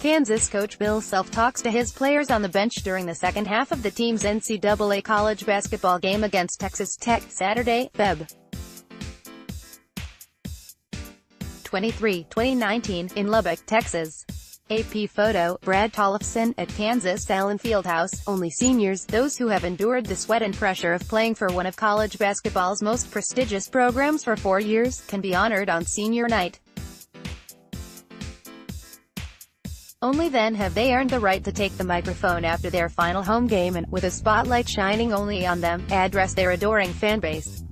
Kansas coach Bill Self talks to his players on the bench during the second half of the team's NCAA college basketball game against Texas Tech, Saturday, Feb. 23, 2019, in Lubbock, Texas. AP photo, Brad Tollefson, at Kansas Allen Fieldhouse. Only seniors, those who have endured the sweat and pressure of playing for one of college basketball's most prestigious programs for 4 years, can be honored on senior night. Only then have they earned the right to take the microphone after their final home game and, with a spotlight shining only on them, address their adoring fanbase.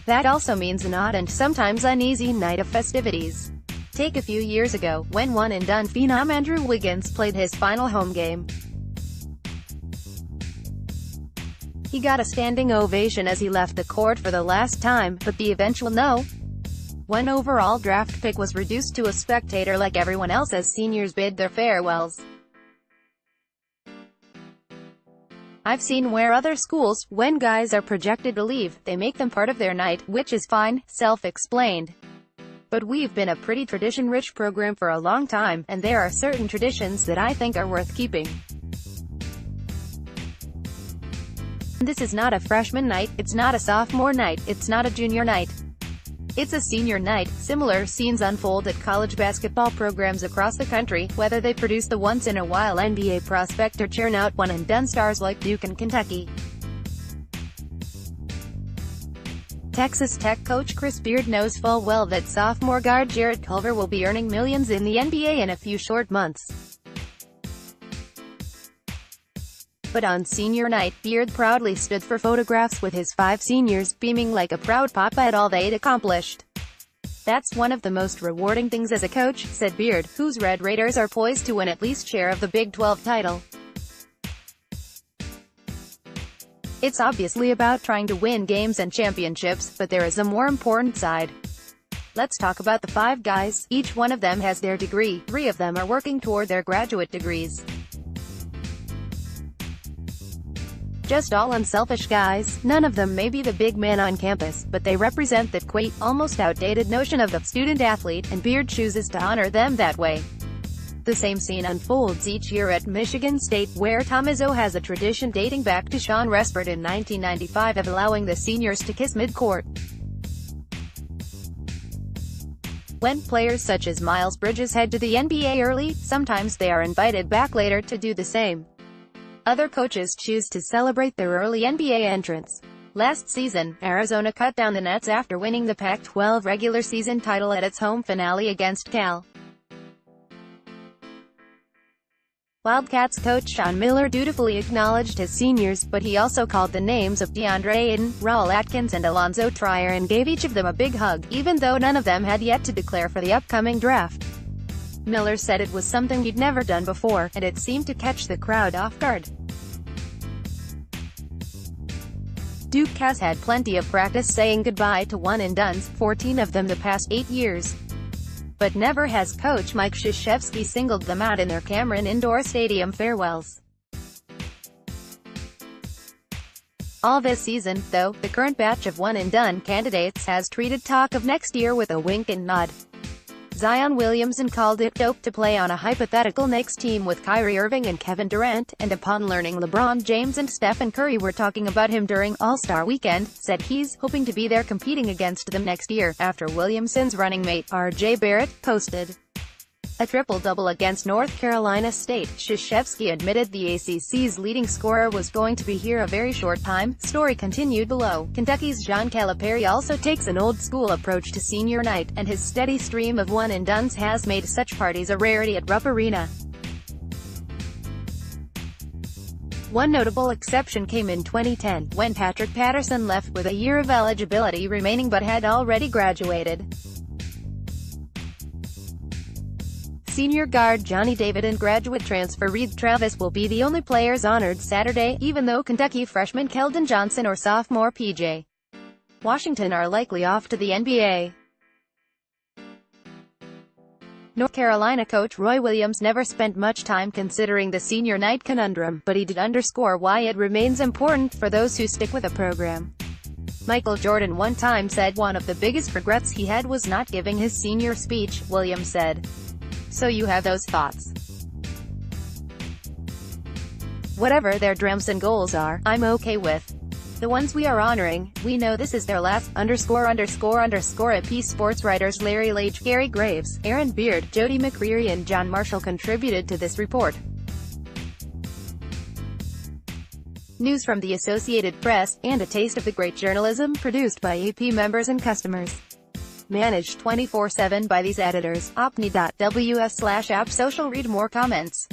That also means an odd and sometimes uneasy night of festivities. Take a few years ago, when one-and-done phenom Andrew Wiggins played his final home game. He got a standing ovation as he left the court for the last time, but the eventual No. 1 overall draft pick was reduced to a spectator like everyone else as seniors bid their farewells. I've seen where other schools, when guys are projected to leave, they make them part of their night, which is fine, Self explained. But we've been a pretty tradition-rich program for a long time, and there are certain traditions that I think are worth keeping. This is not a freshman night, it's not a sophomore night, it's not a junior night. It's a senior night. Similar scenes unfold at college basketball programs across the country, whether they produce the once-in-a-while NBA prospect or churn out one-and-done stars like Duke and Kentucky. Texas Tech coach Chris Beard knows full well that sophomore guard Jarrett Culver will be earning millions in the NBA in a few short months. But on senior night, Beard proudly stood for photographs with his 5 seniors, beaming like a proud papa at all they'd accomplished. That's one of the most rewarding things as a coach, said Beard, whose Red Raiders are poised to win at least share of the Big 12 title. It's obviously about trying to win games and championships, but there is a more important side. Let's talk about the 5 guys. Each one of them has their degree, 3 of them are working toward their graduate degrees. Just all unselfish guys. None of them may be the big man on campus, but they represent that quaint, almost outdated notion of the student-athlete, and Beard chooses to honor them that way. The same scene unfolds each year at Michigan State, where Tom Izzo has a tradition dating back to Sean Respert in 1995 of allowing the seniors to kiss mid-court. When players such as Miles Bridges head to the NBA early, sometimes they are invited back later to do the same. Other coaches choose to celebrate their early NBA entrance. Last season, Arizona cut down the nets after winning the Pac-12 regular season title at its home finale against Cal. Wildcats coach Sean Miller dutifully acknowledged his seniors, but he also called the names of DeAndre Ayton, Raul Atkins and Alonzo Trier and gave each of them a big hug, even though none of them had yet to declare for the upcoming draft. Miller said it was something he'd never done before, and it seemed to catch the crowd off guard. Duke has had plenty of practice saying goodbye to one-and-dones, 14 of them the past 8 years. But never has coach Mike Krzyzewski singled them out in their Cameron Indoor Stadium farewells. All this season, though, the current batch of one-and-done candidates has treated talk of next year with a wink and nod. Zion Williamson called it dope to play on a hypothetical Knicks team with Kyrie Irving and Kevin Durant, and upon learning LeBron James and Stephen Curry were talking about him during All-Star Weekend, said he's hoping to be there competing against them next year, after Williamson's running mate, R.J. Barrett, posted a triple-double against North Carolina State. Krzyzewski admitted the ACC's leading scorer was going to be here a very short time. Story continued below. Kentucky's John Calipari also takes an old-school approach to senior night, and his steady stream of one-and-dones has made such parties a rarity at Rupp Arena. One notable exception came in 2010, when Patrick Patterson left with a year of eligibility remaining but had already graduated. Senior guard Johnny David and graduate transfer Reed Travis will be the only players honored Saturday, even though Kentucky freshman Keldon Johnson or sophomore P.J. Washington are likely off to the NBA. North Carolina coach Roy Williams never spent much time considering the senior night conundrum, but he did underscore why it remains important for those who stick with a program. Michael Jordan one time said one of the biggest regrets he had was not giving his senior speech, Williams said. So you have those thoughts. Whatever their dreams and goals are, I'm okay with. The ones we are honoring, we know this is their last, AP sports writers Larry Lage, Gary Graves, Aaron Beard, Jody McCreary and John Marshall contributed to this report. News from the Associated Press, and a taste of the great journalism produced by AP members and customers. Managed 24/7 by these editors. opni.ws/appsocial. Read more comments.